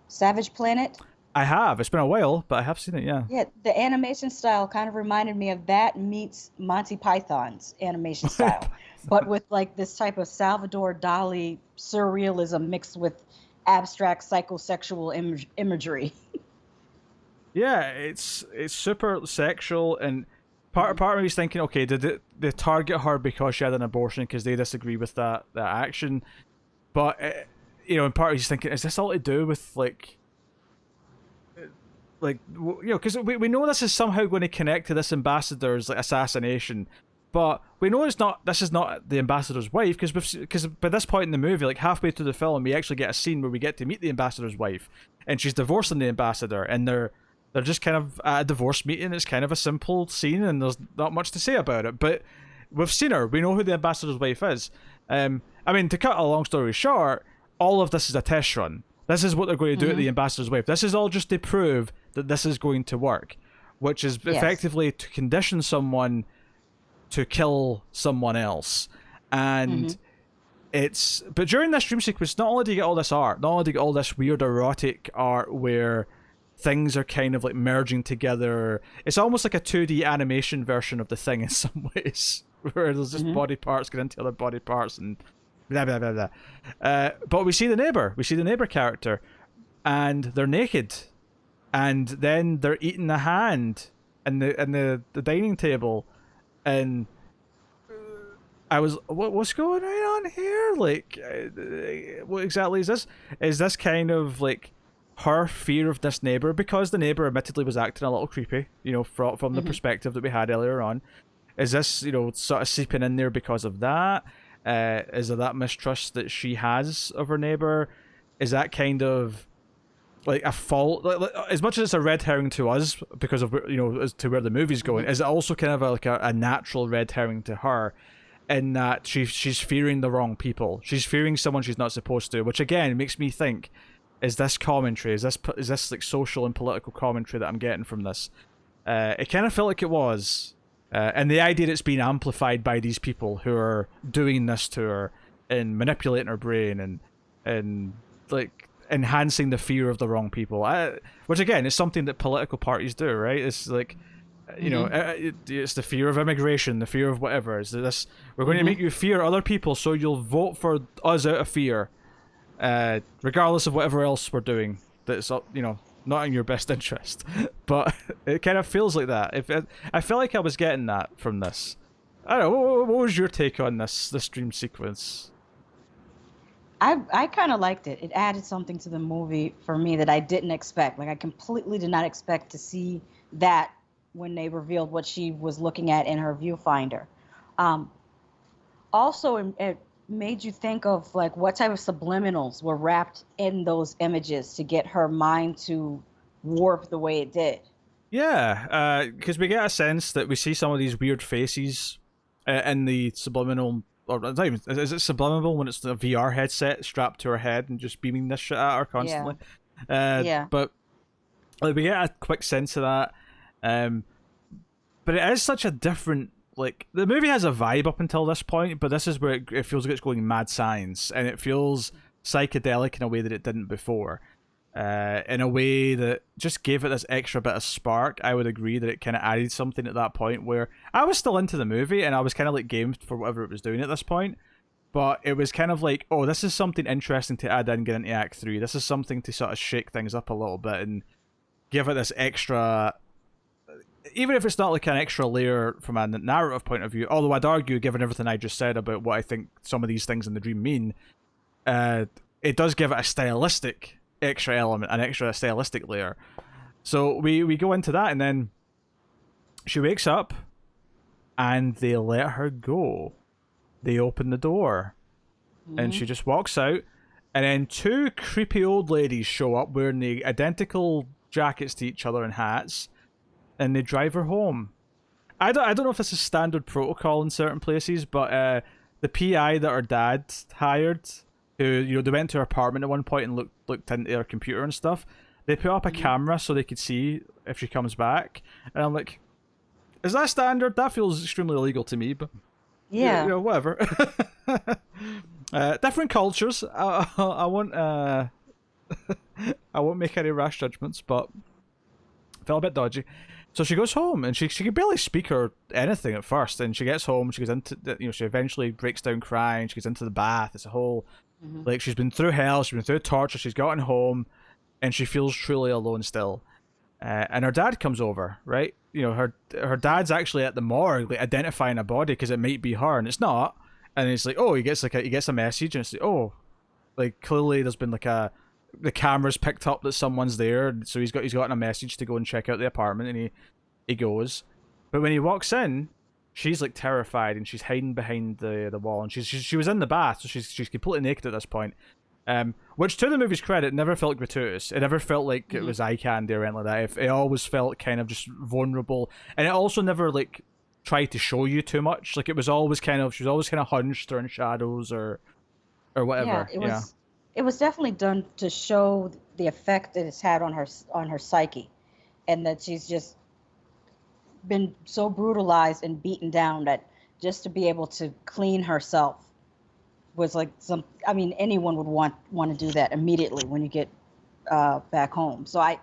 Savage Planet? I have. It's been a while, but I have seen it. Yeah. Yeah, the animation style kind of reminded me of that meets Monty Python's animation style, but with like this type of Salvador Dali surrealism mixed with abstract psychosexual imagery. Yeah, it's super sexual, and part of me is thinking, okay, did they target her because she had an abortion because they disagree with that action? But and part of me's thinking, is this all to do with because we know this is somehow going to connect to this ambassador's like assassination, but we know this is not the ambassador's wife because by this point in the movie, like halfway through the film, we actually get a scene where we get to meet the ambassador's wife, and she's divorcing the ambassador, and they're just kind of at a divorce meeting. It's kind of a simple scene, and there's not much to say about it, but we've seen her. We know who the ambassador's wife is. I mean, to cut a long story short, all of this is a test run. This is what they're going to do at the ambassador's wife. This is all just to prove that this is going to work, which is effectively to condition someone to kill someone else. And but during this dream sequence, not only do you get all this art, not only do you get all this weird erotic art where things are kind of like merging together. It's almost like a 2D animation version of the Thing in some ways, where there's just body parts get into other body parts and blah blah blah blah. But we see the neighbor character, and they're naked, and then they're eating a hand in the dining table, and I was, what's going on here? Like, what exactly is this? Is this kind of like her fear of this neighbor, because the neighbor admittedly was acting a little creepy, from the perspective that we had earlier on? Is this, sort of seeping in there because of that? Is there that mistrust that she has of her neighbor? Is that kind of like a fault? Like, as much as it's a red herring to us because of as to where the movie's going, is it also kind of a natural red herring to her, in that she's fearing the wrong people? She's fearing someone she's not supposed to, which again makes me think: is this commentary? Is this like social and political commentary that I'm getting from this? It kind of felt like it was. And the idea that it's being amplified by these people who are doing this to her and manipulating her brain and like enhancing the fear of the wrong people, which again is something that political parties do, right? It's like, it's the fear of immigration, the fear of whatever. Is this, we're going to make you fear other people so you'll vote for us out of fear, regardless of whatever else we're doing that's not in your best interest. But it kind of feels like that. I feel like I was getting that from this. I don't know. What was your take on this dream sequence? I kind of liked it. It added something to the movie for me that I didn't expect. Like, I completely did not expect to see that when they revealed what she was looking at in her viewfinder. Also, it made you think of like what type of subliminals were wrapped in those images to get her mind to warp the way it did. Yeah, because we get a sense that we see some of these weird faces in the subliminal or it's not even, is it subliminal when it's the VR headset strapped to her head and just beaming this shit at her Yeah. constantly? Yeah. But like, we get a quick sense of that. Um, but it is such a different, like, the movie has a vibe up until this point, but this is where it feels like it's going mad science, and it feels psychedelic in a way that it didn't before. In a way that just gave it this extra bit of spark. I would agree that it kind of added something at that point where I was still into the movie and I was kind of like gamed for whatever it was doing at this point. But it was kind of like, oh, this is something interesting to add in, get into Act 3. This is something to sort of shake things up a little bit and give it this extra, even if it's not like an extra layer from a narrative point of view, although I'd argue, given everything I just said about what I think some of these things in the dream mean, it does give it a stylistic extra element, an extra stylistic layer. So we go into that, and then she wakes up, and they let her go. They open the door, and she just walks out, and then two creepy old ladies show up wearing the identical jackets to each other and hats, and they drive her home. I don't know if this is standard protocol in certain places, but the PI that her dad hired, who, you know, they went to her apartment at one point and looked into her computer and stuff. They put up a camera so they could see if she comes back, and I'm like, is that standard? That feels extremely illegal to me, but Yeah. you know, whatever. Different cultures. I won't I won't make any rash judgments, but felt a bit dodgy. So she goes home, and she could barely speak or anything at first. And she gets home, she goes into she eventually breaks down crying. She goes into the bath. It's a whole, like, she's been through hell, she's been through torture, she's gotten home, and she feels truly alone still. And her dad comes over, right? You know, her dad's actually at the morgue, like, identifying a body because it might be her, and it's not. And it's like, oh, he gets a message, and it's like, oh, like, clearly there's been like the camera's picked up that someone's there, so he's gotten a message to go and check out the apartment, and he goes. But when he walks in, she's like terrified, and she's hiding behind the wall, and she was in the bath, so she's completely naked at this point. Which, to the movie's credit, never felt gratuitous. It never felt like it was eye candy or anything like that. It always felt kind of just vulnerable, and it also never like tried to show you too much. Like, it was always kind of, she was always kind of hunched or in shadows or whatever. Yeah, it was definitely done to show the effect that it's had on her psyche, and that she's just been so brutalized and beaten down that just to be able to clean herself was like I mean, anyone would want to do that immediately when you get back home. So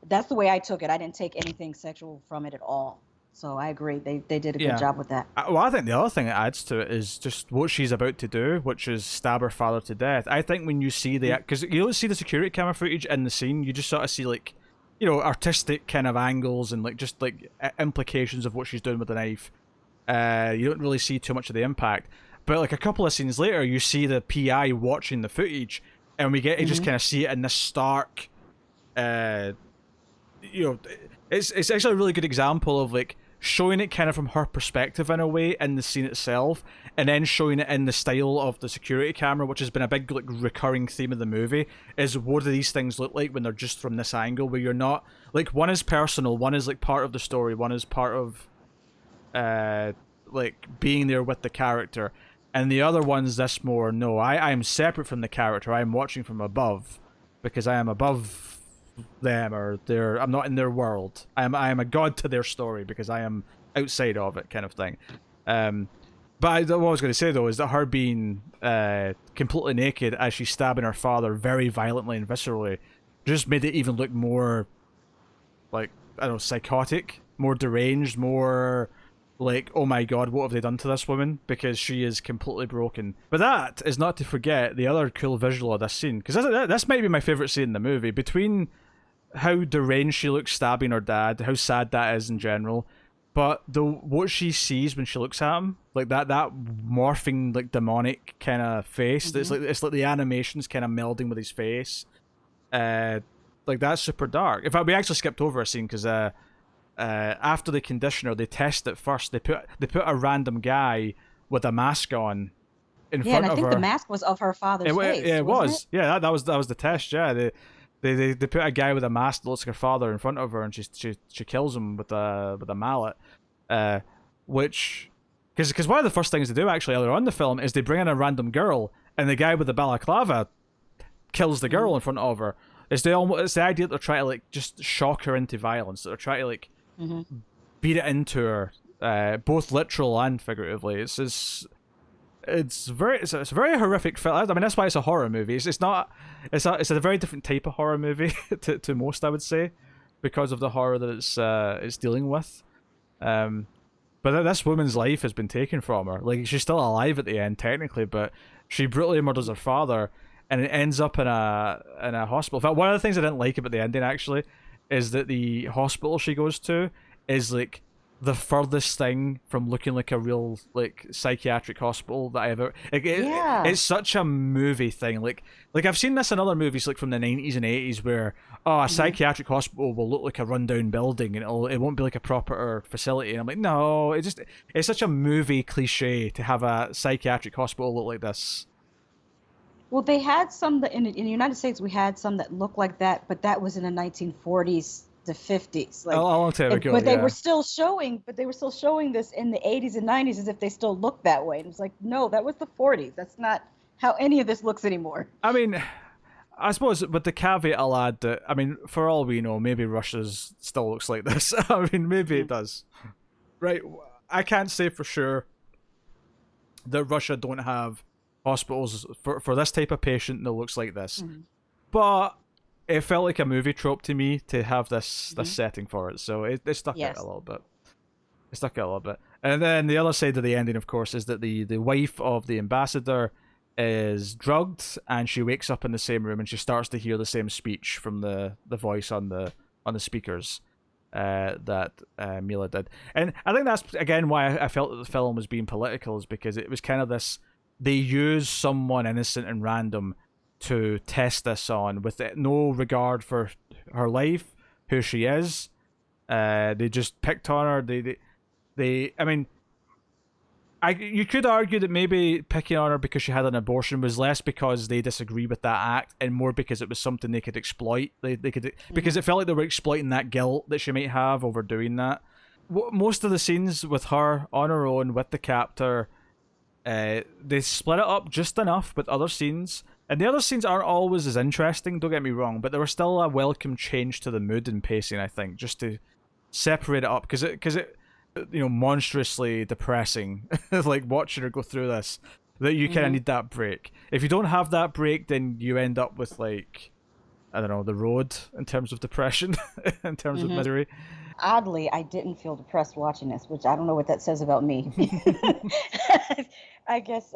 that's the way I took it. I didn't take anything sexual from it at all. So I agree. They did a good job with that. Well, I think the other thing it adds to it is just what she's about to do, which is stab her father to death. I think when you see because you don't see the security camera footage in the scene, you just sort of see, like, you know, artistic kind of angles and like just like implications of what she's doing with the knife. You don't really see too much of the impact. But like a couple of scenes later, you see the PI watching the footage, and we get to just kind of see it in this stark, you know, it's actually a really good example of like showing it kind of from her perspective in a way in the scene itself, and then showing it in the style of the security camera, which has been a big like recurring theme of the movie, is what do these things look like when they're just from this angle, where you're not, like, one is personal, one is like part of the story, one is part of like being there with the character, and the other one's this more, no, I am separate from the character, I am watching from above because I am above them, or I'm not in their world. I am a god to their story because I am outside of it, kind of thing. But what I was going to say though is that her being completely naked as she's stabbing her father very violently and viscerally just made it even look more like, I don't know, psychotic, more deranged, more like, oh my god, what have they done to this woman? Because she is completely broken. But that is not to forget the other cool visual of this scene, because this might be my favourite scene in the movie. Between how deranged she looks stabbing her dad, how sad that is in general, but what she sees when she looks at him, like that morphing, like, demonic kind of face, it's like the animations kind of melding with his face. Like, that's super dark. In fact, we actually skipped over a scene because after the conditioner, they test it first. They put a random guy with a mask on in front of her. Yeah, and I think the mask was of her father's face. Yeah, it was. It? Yeah, that was the test. Yeah, they put a guy with a mask that looks like her father in front of her, and she kills him with a mallet, which Because one of the first things they do actually earlier on in the film is they bring in a random girl, and the guy with the balaclava kills the girl in front of her. It's the idea that they're trying to like just shock her into violence. That they're trying to like beat it into her, both literal and figuratively. It's a very horrific film. I mean, that's why it's a horror movie. It's a very different type of horror movie to most, I would say, because of the horror that it's dealing with. But this woman's life has been taken from her. Like, she's still alive at the end, technically, but she brutally murders her father, and it ends up in a hospital. In fact, one of the things I didn't like about the ending, actually, is that the hospital she goes to is, like, the furthest thing from looking like a real, like, psychiatric hospital that I ever... Like, it's such a movie thing. Like I've seen this in other movies, like, from the 90s and 80s, where, a psychiatric hospital will look like a rundown building, and it won't be like a proper facility. And I'm like, no, it's such a movie cliche to have a psychiatric hospital look like this. Well, they had some that in the United States, we had some that looked like that, but that was in the 1940s. The 50s, like, a long time ago, but they were still showing this in the 80s and 90s as if they still looked that way. And it's like, no, that was the 40s. That's not how any of this looks anymore. I mean, I suppose with the caveat I'll add that, I mean, for all we know, maybe Russia's still looks like this. I mean, maybe it does. Right? I can't say for sure that Russia don't have hospitals for this type of patient that looks like this, but it felt like a movie trope to me to have this setting for it, so it stuck out a little bit. It stuck out a little bit. And then the other side of the ending, of course, is that the wife of the ambassador is drugged, and she wakes up in the same room, and she starts to hear the same speech from the voice on the speakers that Mila did. And I think that's, again, why I felt that the film was being political, is because it was kind of this... They use someone innocent and random to test this on with no regard for her life, who she is. They just picked on her. I mean, you could argue that maybe picking on her because she had an abortion was less because they disagree with that act and more because it was something they could exploit. They could because it felt like they were exploiting that guilt that she might have over doing that. Most of the scenes with her on her own with the captor, they split it up just enough with other scenes. And the other scenes aren't always as interesting, don't get me wrong, but they were still a welcome change to the mood and pacing, I think, just to separate it up, because it monstrously depressing, like watching her go through this, that you kind of need that break. If you don't have that break, then you end up with, like, I don't know, The Road in terms of depression, in terms of misery. Oddly, I didn't feel depressed watching this, which I don't know what that says about me. I guess,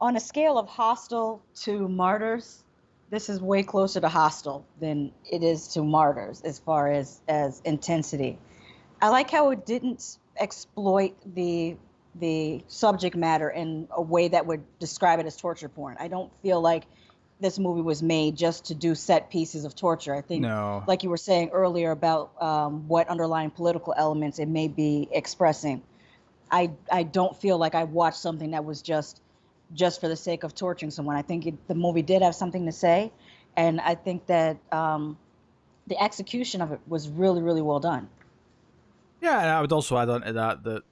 on a scale of Hostel to Martyrs, this is way closer to Hostel than it is to Martyrs as far as intensity. I like how it didn't exploit the subject matter in a way that would describe it as torture porn. I don't feel like this movie was made just to do set pieces of torture. I think, like you were saying earlier about what underlying political elements it may be expressing, I don't feel like I watched something that was just for the sake of torturing someone. I think the movie did have something to say, and I think that the execution of it was really, really well done. Yeah, and I would also add on to that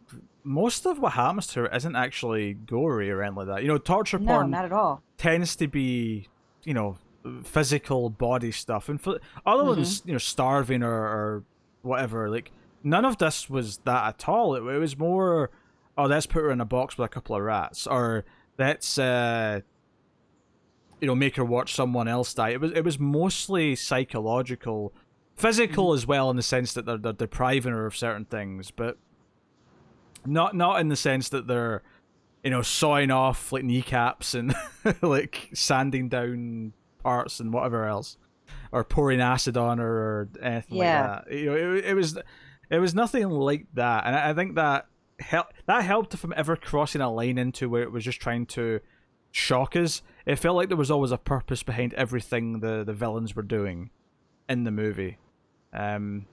most of what happens to her isn't actually gory or anything like that. Torture porn not at all. Tends to be, physical body stuff. And other than, starving or whatever, like, none of this was that at all. It was more, let's put her in a box with a couple of rats, or let's make her watch someone else die. It was mostly psychological, physical as well, in the sense that they're depriving her of certain things, but not in the sense that they're sawing off like kneecaps and like sanding down parts and whatever else, or pouring acid on her or anything like that. It was nothing like that, and I think that helped from ever crossing a line into where it was just trying to shock us. It felt like there was always a purpose behind everything the villains were doing in the movie. And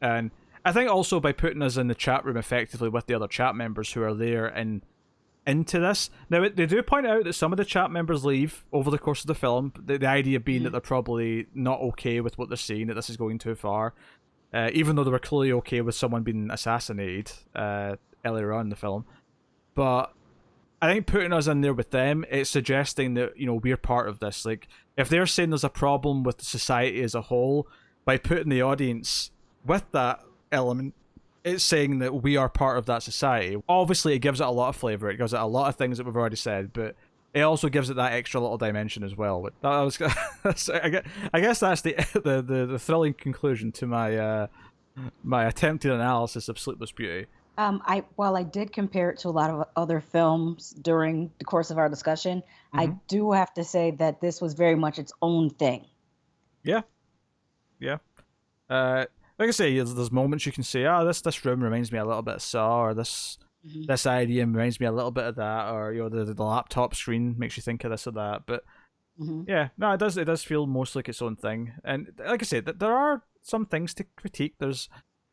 I think also by putting us in the chat room effectively with the other chat members who are there and into this. Now, they do point out that some of the chat members leave over the course of the film, the idea being that they're probably not okay with what they're seeing, that this is going too far. even though they were clearly okay with someone being assassinated earlier on in the film. But I think putting us in there with them, it's suggesting that, you know, we're part of this. Like, if they're saying there's a problem with society as a whole, by putting the audience with that element, it's saying that we are part of that society. Obviously, it gives it a lot of flavor. It gives it a lot of things that we've already said, but it also gives it that extra little dimension as well. But that was, I guess that's the thrilling conclusion to my my attempted analysis of Sleepless Beauty. While I did compare it to a lot of other films during the course of our discussion, I do have to say that this was very much its own thing. Yeah, yeah. Like I say, there's moments you can say, "Oh, this room reminds me a little bit of Saw," or this idea reminds me a little bit of that, or, you know, the laptop screen makes you think of this or that. But yeah, no, it does feel most like its own thing. And like I said, there are some things to critique.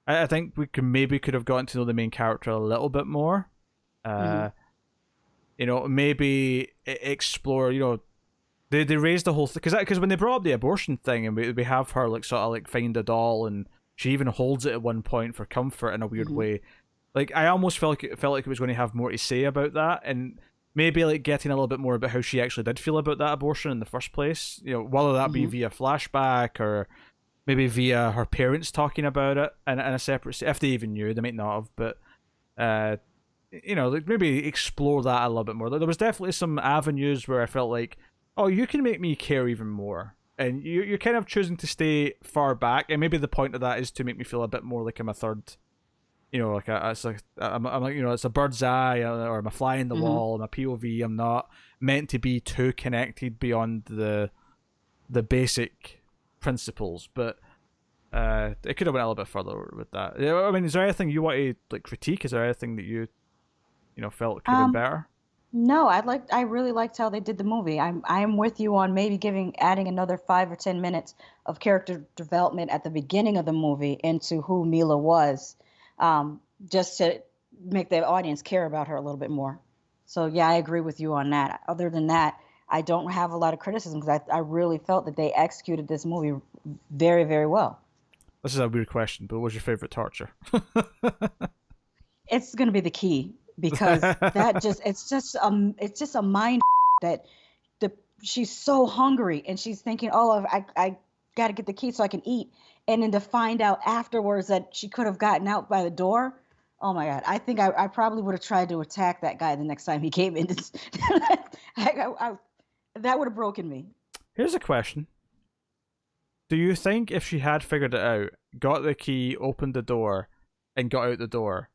I think we could have gotten to know the main character a little bit more. You know, maybe explore, you know, they raised the whole thing, because when they brought up the abortion thing, and we have her like sort of like find a doll, and she even holds it at one point for comfort in a weird way. Like, I almost felt like it was going to have more to say about that, and maybe like getting a little bit more about how she actually did feel about that abortion in the first place. You know, whether that be via flashback or maybe via her parents talking about it in a separate, if they even knew. They might not have, but you know, like, maybe explore that a little bit more. There was definitely some avenues where I felt like, oh, you can make me care even more, and you're kind of choosing to stay far back, and maybe the point of that is to make me feel a bit more like I'm a third, you know, like I'm like, you know, it's a bird's eye, or I'm a fly in the wall, I'm a POV. I'm not meant to be too connected beyond the basic principles, but it could have went a little bit further with that. I mean, is there anything you want to like critique? Is there anything that you know felt could have been better? No, I really liked how they did the movie. I'm with you on maybe adding another 5 or 10 minutes of character development at the beginning of the movie into who Mila was, just to make the audience care about her a little bit more. So yeah, I agree with you on that. Other than that, I don't have a lot of criticism, because I really felt that they executed this movie very, very well. This is a weird question, but what's your favorite torture? It's going to be the key, because it's just a mind that she's so hungry, and she's thinking, oh, I got to get the key so I can eat, and then to find out afterwards that she could have gotten out by the door. Oh my God! I think I probably would have tried to attack that guy the next time he came in. That would have broken me. Here's a question. Do you think if she had figured it out, got the key, opened the door, and got out the door,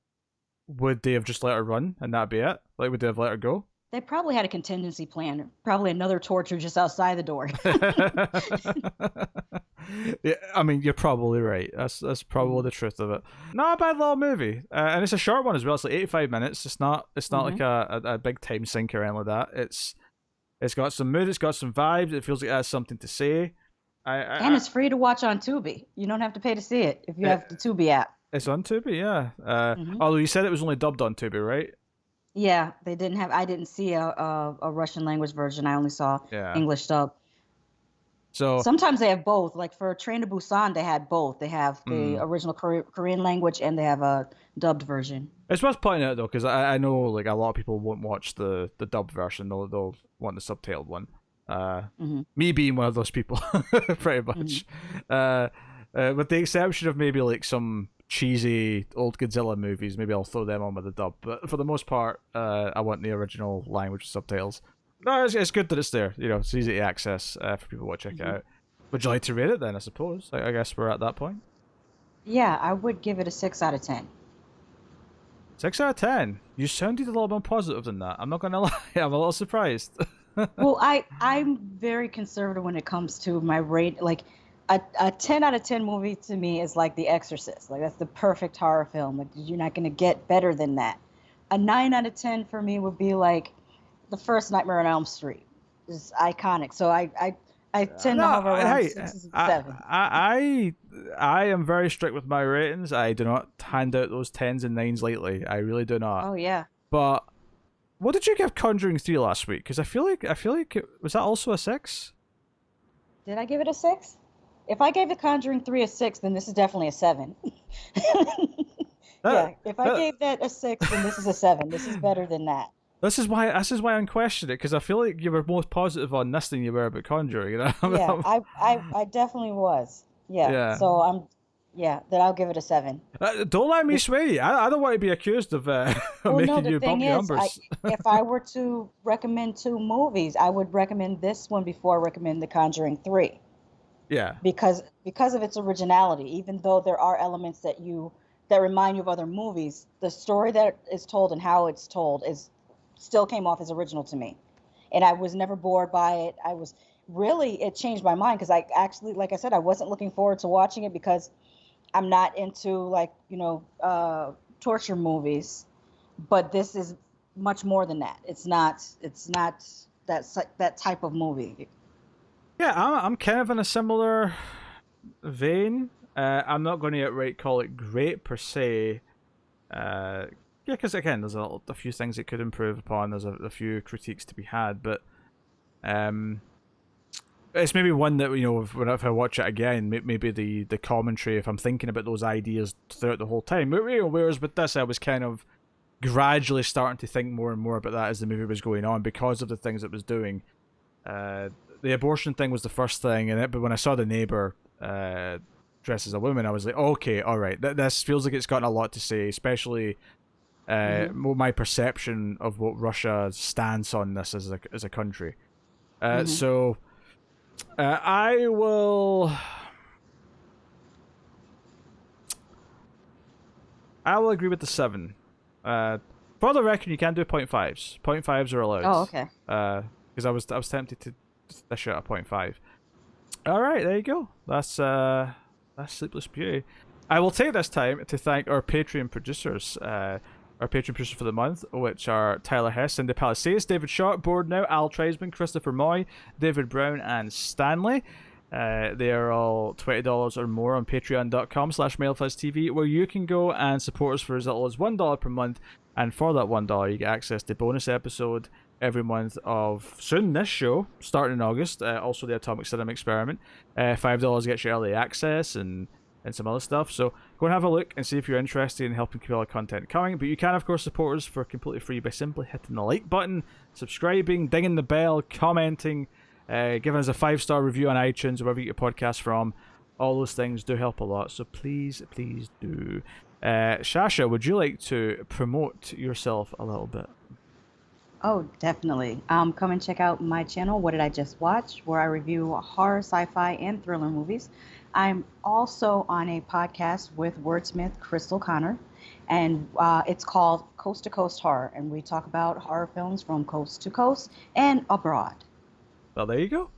would they have just let her run and that'd be it? Like, would they have let her go? They probably had a contingency plan. Probably another torture just outside the door. Yeah, I mean, you're probably right. That's probably the truth of it. Not a bad little movie, and it's a short one as well. It's like 85 minutes. It's not like a big time sink or anything like that. It's got some mood. It's got some vibes. It feels like it has something to say. And it's free to watch on Tubi. You don't have to pay to see it if you have the Tubi app. It's on Tubi, yeah. Although you said it was only dubbed on Tubi, right? Yeah, they didn't have. I didn't see a Russian language version. I only saw English dub. So sometimes they have both. Like for Train to Busan, they had both. They have the original Korean language, and they have a dubbed version. It's worth pointing out though, because I know like a lot of people won't watch the dubbed version. They'll want the subtitled one. Me being one of those people, pretty much. With the exception of maybe like some cheesy old Godzilla movies, maybe I'll throw them on with the dub. But for the most part, I want the original language subtitles. No, it's good that it's there. You know, it's easy to access for people who want to check it out. Would you like to rate it then? I suppose. I guess we're at that point. Yeah, I would give it a 6 out of 10. 6 out of 10. You sounded a little more positive than that. I'm not gonna lie. I'm a little surprised. Well, I'm very conservative when it comes to my rate. Like a 10 out of 10 movie to me is like The Exorcist. Like that's the perfect horror film. Like you're not gonna get better than that. A 9 out of 10 for me would be like the first Nightmare on Elm Street. It's iconic. So I tend to hover around 6 and 7. I am very strict with my ratings. I do not hand out those 10s and 9s lightly. I really do not. Oh yeah. But what did you give Conjuring 3 last week? Because I feel like was that also a 6? Did I give it a 6? If I gave The Conjuring 3 a 6, then this is definitely a 7. That, Yeah, if I that gave that a 6, then this is a 7. This is better than that. this is why I'm questioning it, because I feel like you were more positive on this than you were about Conjuring. You Yeah, know? I definitely was. Yeah, Yeah. so yeah, then I'll give it a 7. Don't let me sway you. I don't want to be accused of Well, no, making the you thing bump your is, numbers. if I were to recommend two movies, I would recommend this one before I recommend The Conjuring 3 Yeah. because of its originality. Even though there are elements that remind you of other movies, the story that is told and how it's told is still came off as original to me. And I was never bored by it. I was really it changed my mind because I actually, like I said, I wasn't looking forward to watching it because I'm not into like, torture movies, but this is much more than that. It's not that type of movie. Yeah, I'm kind of in a similar vein. I'm not going to outright call it great per se. Yeah, because again, there's a few things it could improve upon. There's a few critiques to be had, but um, it's maybe one that if I watch it again, maybe the commentary, if I'm thinking about those ideas throughout the whole time. Whereas with this, I was kind of gradually starting to think more and more about that as the movie was going on because of the things it was doing. Uh, the abortion thing was the first thing, but when I saw the neighbor dressed as a woman, I was like, okay, all right, this feels like it's gotten a lot to say, especially Hmm. my perception of what Russia's stance on this as a country. Hmm. So I will. I will agree with the 7. For the record, you can do 0.5s. 0.5s are allowed. Oh, okay. Because I was tempted to dish out a 0.5. All right, there you go. That's Sleepless Beauty. I will take this time to thank our Patreon producers. Our Patreon producers for the month, which are Tyler Hess, Cindy Palisades, David Sharp, Board Now, Al Treisman, Christopher Moy, David Brown, and Stanley. They are all $20 or more on patreon.com/MailFuzzTV, where you can go and support us for as little as $1 per month. And for that $1, you get access to bonus episode every month of soon this show, starting in August. Also, the Atomic Cinema Experiment. $5 gets you early access and some other stuff. So go and have a look and see if you're interested in helping keep all the content coming. But you can, of course, support us for completely free by simply hitting the like button, subscribing, dinging the bell, commenting, giving us a 5-star review on iTunes, wherever you get your podcast from. All those things do help a lot. So please, please do. Shasha, would you like to promote yourself a little bit? Oh, definitely. Come and check out my channel, What Did I Just Watch, where I review horror, sci-fi, and thriller movies. I'm also on a podcast with wordsmith Crystal Connor, and it's called Coast to Coast Horror, and we talk about horror films from coast to coast and abroad. Well, there you go.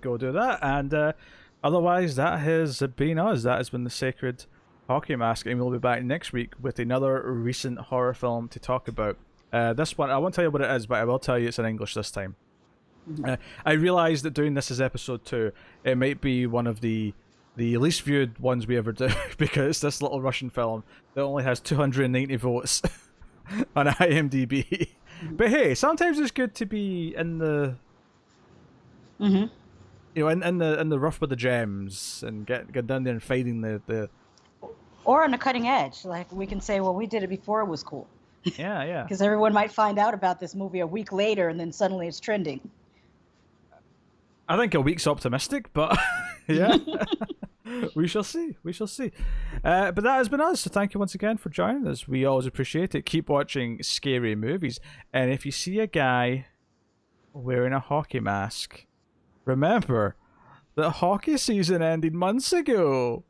Go do that. And otherwise, that has been us. That has been the Sacred Hockey Mask, and we'll be back next week with another recent horror film to talk about. This one, I won't tell you what it is, but I will tell you it's in English this time. Mhm. I realised that doing this as episode 2, it might be one of the least viewed ones we ever do because it's this little Russian film that only has 290 votes on IMDb. Mhm. But hey, sometimes it's good to be in the Mhm. in the rough with the gems and get down there and fighting the Or on the cutting edge, like we can say, well, we did it before it was cool, yeah. because everyone might find out about this movie a week later, and then suddenly it's trending. I think a week's optimistic, but yeah. We shall see. We shall see. But that has been us. So thank you once again for joining us. We always appreciate it. Keep watching scary movies. And if you see a guy wearing a hockey mask, remember that hockey season ended months ago.